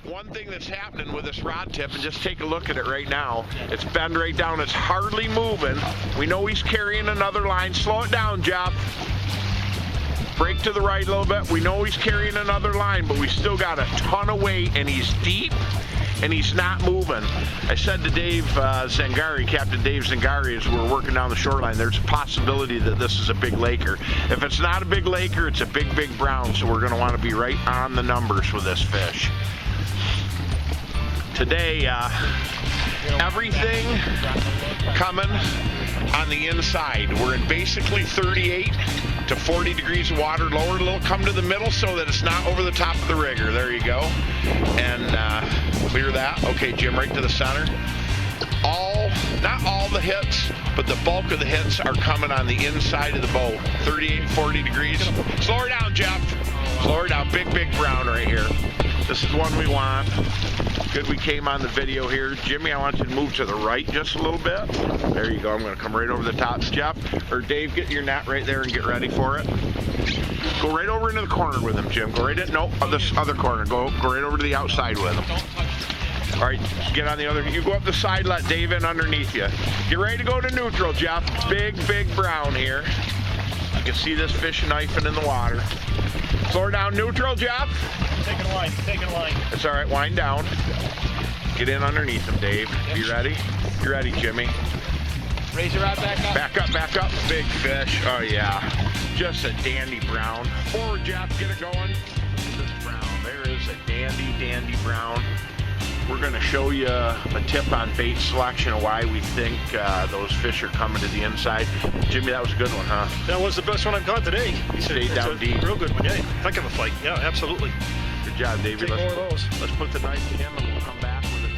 one thing that's happening with this rod tip, and just take a look at it right now. It's bent right down. It's hardly moving. We know he's carrying another line. Slow it down, Jeff. Break to the right a little bit. We know he's carrying another line, but we still got a ton of weight, and he's deep, and he's not moving. I said to Dave Zangari, Captain Dave Zangari, as we're working down the shoreline, there's a possibility that this is a big laker. If it's not a big laker, it's a big, big brown, so we're going to want to be right on the numbers with this fish. Today, everything coming on the inside. We're in basically 38 to 40 degrees of water. Lower a little, come to the middle so that it's not over the top of the rigger. There you go. And clear that. Okay, Jim, right to the center. Not all the hits, but the bulk of the hits are coming on the inside of the boat. 38, 40 degrees. Slow her down, Jeff. Slow her down. Big, big brown right here. This is one we want. Good we came on the video here. Jimmy, I want you to move to the right just a little bit. There you go. I'm going to come right over the top. Jeff, or Dave, get your net right there and get ready for it. Go right over into the corner with him, Jim. Go right in. No, this other corner. Go right over to the outside with him. All right, get on the other. You go up the side, let Dave in underneath you. Get ready to go to neutral, Jeff. Big, big brown here. You can see this fish knifing in the water. Slow her down, neutral, Jeff. Taking a line, taking a line. It's all right, wind down. Get in underneath him, Dave. You ready? You ready, Jimmy? Raise your rod back up. Back up, back up. Big fish. Oh, yeah. Just a dandy brown. Forward, Jeff. Get it going. This brown. There is a dandy, dandy brown. We're going to show you a tip on bait selection and why we think those fish are coming to the inside. Jimmy, that was a good one, huh? That was the best one I've got today. He stayed down deep. Real good one, yeah. Heck of a fight. Yeah, absolutely. Good job, Davey. Take more of those. Let's put the knife to him and we'll come back with a tip.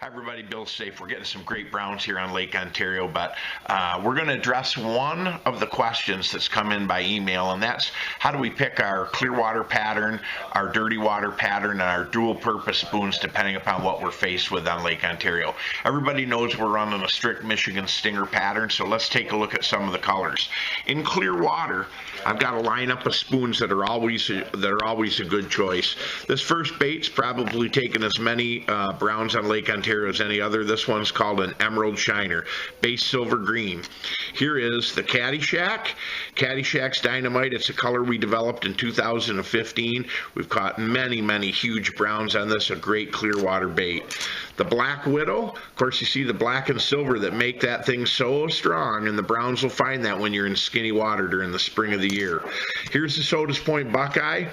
Hi everybody, Bill Saiff. We're getting some great browns here on Lake Ontario, but we're going to address one of the questions that's come in by email, and that's how do we pick our clear water pattern, our dirty water pattern, and our dual purpose spoons depending upon what we're faced with on Lake Ontario. Everybody knows we're running a strict Michigan stinger pattern, so let's take a look at some of the colors. In clear water, I've got a lineup of spoons that are always a good choice. This first bait's probably taken as many browns on Lake Ontario as any other. This one's called an Emerald Shiner, base silver green. Here is the Caddyshack. Caddyshack's Dynamite. It's a color we developed in 2015. We've caught many, many huge browns on this, a great clear water bait. The Black Widow, of course you see the black and silver that make that thing so strong, and the browns will find that when you're in skinny water during the spring of the year. Here's the Sodas Point Buckeye,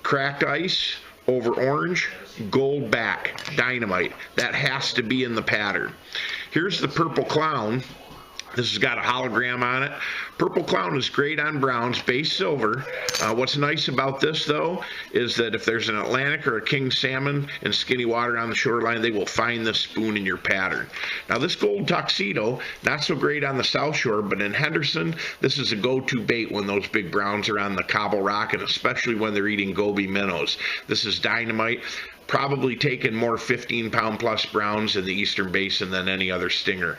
cracked ice over orange, gold back, Dynamite. That has to be in the pattern. Here's the Purple Clown. This has got a hologram on it. Purple Clown is great on browns, base silver. What's nice about this, though, is that if there's an Atlantic or a king salmon in skinny water on the shoreline, they will find this spoon in your pattern. Now, this Gold Tuxedo, not so great on the South Shore, but in Henderson, this is a go-to bait when those big browns are on the Cobble Rock, and especially when they're eating goby minnows. This is Dynamite. Probably taken more 15-pound plus browns in the Eastern Basin than any other stinger.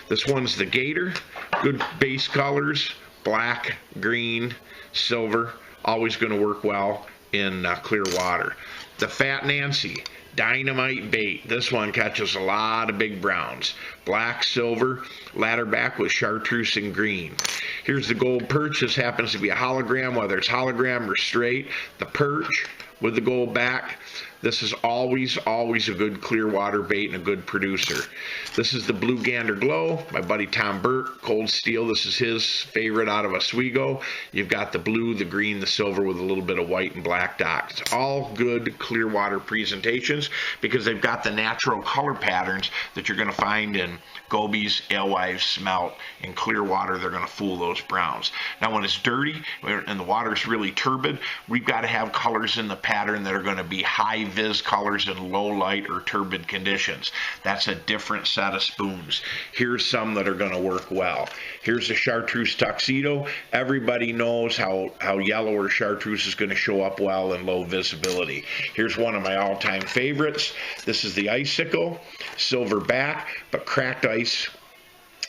This one's the Gator. Good base colors, black, green, silver. Always going to work well in clear water. The Fat Nancy, Dynamite bait. This one catches a lot of big browns. Black, silver, ladderback with chartreuse and green. Here's the Gold Perch. This happens to be a hologram, whether it's hologram or straight. The Perch with the gold back. This is always a good clear water bait and a good producer. This is the Blue Gander Glow, my buddy Tom Burt, Cold Steel. This is his favorite out of Oswego. You've got the blue, the green, the silver with a little bit of white and black dots. It's all good clear water presentations because they've got the natural color patterns that you're going to find in gobies, alewives, smelt. In clear water, they're going to fool those browns. Now, when it's dirty and the water's really turbid, we've got to have colors in the pattern that are going to be high vis colors in low light or turbid conditions. That's a different set of spoons. Here's some that are going to work well. Here's the Chartreuse Tuxedo. Everybody knows how yellow or chartreuse is going to show up well in low visibility. Here's one of my all-time favorites. This is the Icicle, silver back, but cracked ice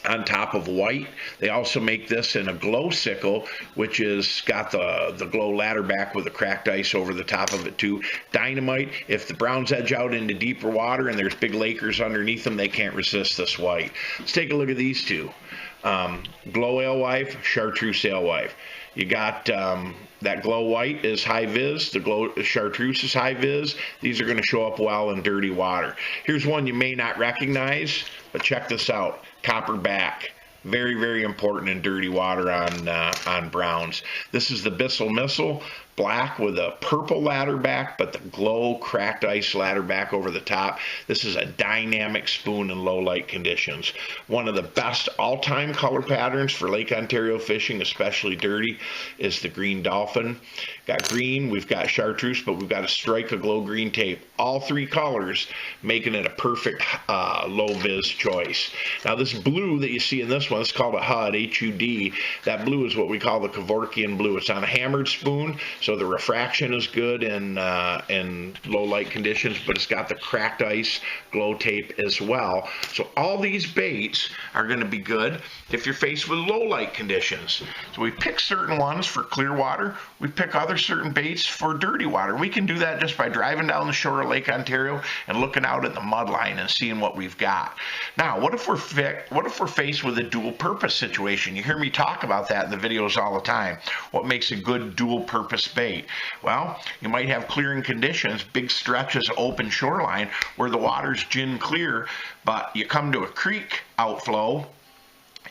on top of white. They also make this in a glow sickle, which is got the glow ladder back with the cracked ice over the top of it too. Dynamite. If the browns edge out into deeper water and there's big lakers underneath them, they can't resist this white. Let's take a look at these two. Glow alewife, chartreuse alewife. You got that glow white is high vis, the glow chartreuse is high vis. These are going to show up well in dirty water. Here's one you may not recognize, but check this out. Copper back. Very, very important in dirty water on browns. This is the Bissell Missile, black with a purple ladder back, but the glow cracked ice ladder back over the top. This is a dynamic spoon in low light conditions. One of the best all-time color patterns for Lake Ontario fishing, especially dirty, is the green dolphin. Got green, we've got chartreuse, but we've got a strike of glow green tape. All three colors, making it a perfect low vis choice. Now this blue that you see in this one, it's called a HUD, H-U-D. That blue is what we call the Kevorkian blue. It's on a hammered spoon, so the refraction is good in low light conditions, but it's got the cracked ice glow tape as well. So all these baits are going to be good if you're faced with low light conditions. So we pick certain ones for clear water. We pick other certain baits for dirty water. We can do that just by driving down the shore of Lake Ontario and looking out at the mud line and seeing what we've got. Now, what if we're faced with a dual purpose situation? You hear me talk about that in the videos all the time. What makes a good dual purpose bait? Well, you might have clearing conditions, big stretches of open shoreline where the water's gin clear, but you come to a creek outflow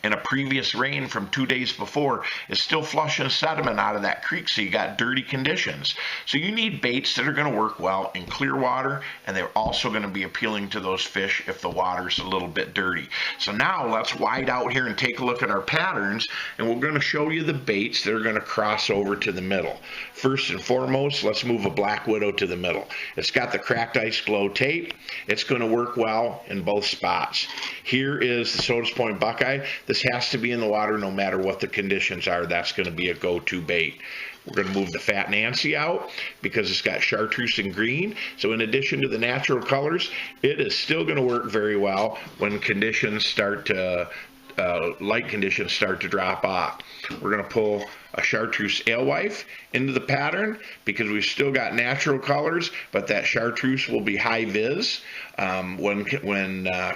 and a previous rain from 2 days before is still flushing sediment out of that creek, so you got dirty conditions. So you need baits that are going to work well in clear water, and they're also going to be appealing to those fish if the water's a little bit dirty. So now let's wide out here and take a look at our patterns, and we're going to show you the baits that are going to cross over to the middle. First and foremost, let's move a Black Widow to the middle. It's got the cracked ice glow tape. It's going to work well in both spots. Here is the Sodas Point Buckeye. This has to be in the water no matter what the conditions are. That's going to be a go-to bait. We're going to move the Fat Nancy out because it's got chartreuse and green. So in addition to the natural colors, it is still going to work very well when conditions start to light conditions start to drop off. We're going to pull a chartreuse alewife into the pattern because we've still got natural colors, but that chartreuse will be high vis when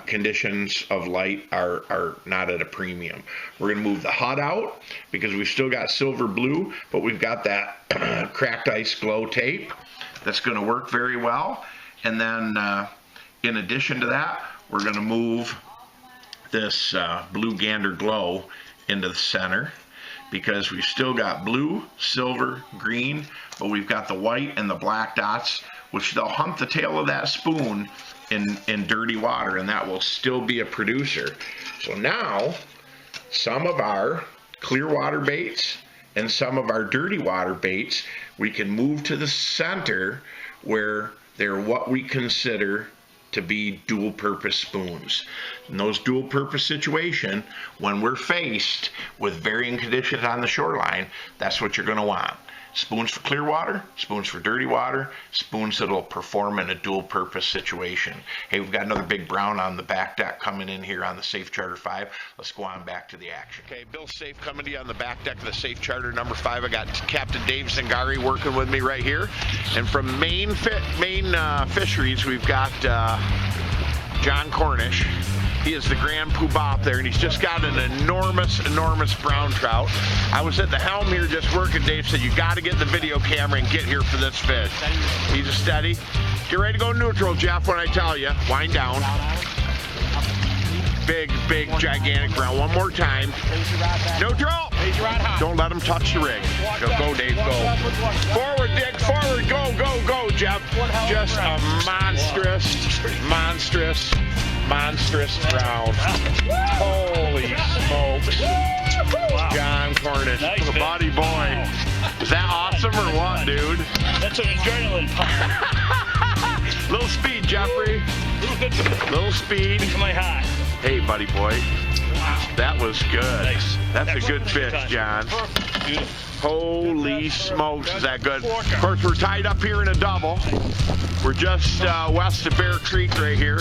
conditions of light are not at a premium. We're going to move the HUD out because we've still got silver blue, but we've got that cracked ice glow tape that's going to work very well. And then in addition to that, we're going to move this blue gander glow into the center because we've still got blue, silver, green, but we've got the white and the black dots, which they'll hunt the tail of that spoon in dirty water, and that will still be a producer. So now some of our clear water baits and some of our dirty water baits we can move to the center where they're what we consider to be dual purpose spoons. In those dual purpose situation, when we're faced with varying conditions on the shoreline, that's what you're going to want. Spoons for clear water, spoons for dirty water, spoons that'll perform in a dual purpose situation. Hey, we've got another big brown on the back deck coming in here on the Saiff Charter 5. Let's go on back to the action. Okay, Bill Saiff coming to you on the back deck of the Saiff Charter number 5. I got Captain Dave Zingari working with me right here. And from Maine Fisheries, we've got John Cornish. He is the grand poobah up there, and he's just got an enormous brown trout. I was at the helm here just working. Dave said, you got to get the video camera and get here for this fish. He's a steady. Get ready to go neutral, Jeff, when I tell you. Wind down. Big, gigantic brown. One more time. Neutral. Don't let him touch the rig. Go, Dave, go. Forward, Dick, forward. Go, Jeff. Just a monstrous brown. Holy smokes. John Cornish. Nice, the body boy. Is that awesome or what, dude? That's an adrenaline pump. Little speed, Jeffrey. Little speed. Into my heart. Hey, buddy boy. That was good. Nice. That's a Next good one, fish, anytime. John. Beautiful. Holy smokes, is that good? Of course, we're tied up here in a double. We're just west of Bear Creek right here.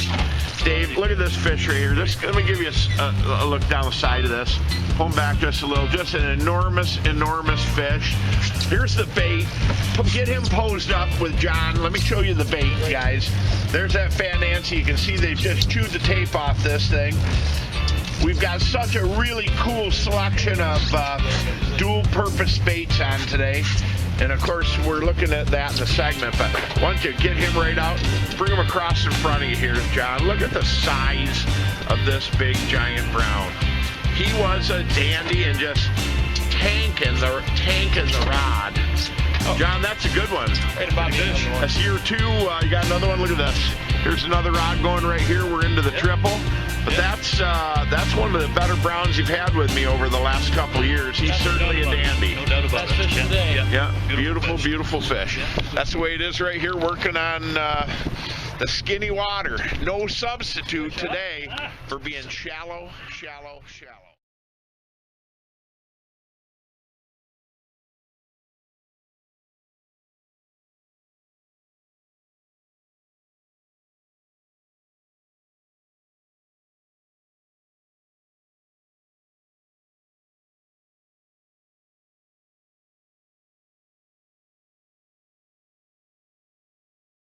Dave, look at this fish right here. Let me give you a look down the side of this. Pull back just a little. Just an enormous, enormous fish. Here's the bait. Get him posed up with John. Let me show you the bait, guys. There's that Fat Nancy. You can see they've just chewed the tape off this thing. We've got such a really cool selection of dual-purpose baits on today. And, of course, we're looking at that in the segment. But why don't you get him right out, bring him across in front of you here, John. Look at the size of this big, giant brown. He was a dandy and just tanking the rod. John, that's a good one. Right about fish. That's year 2. You got another one? Look at this. Here's another rod going right here. We're into the triple. But that's one of the better browns you've had with me over the last couple of years. He's certainly a dandy. No doubt about it. Best fish today. Yeah, beautiful fish. That's the way it is right here, working on the skinny water. No substitute today for being shallow.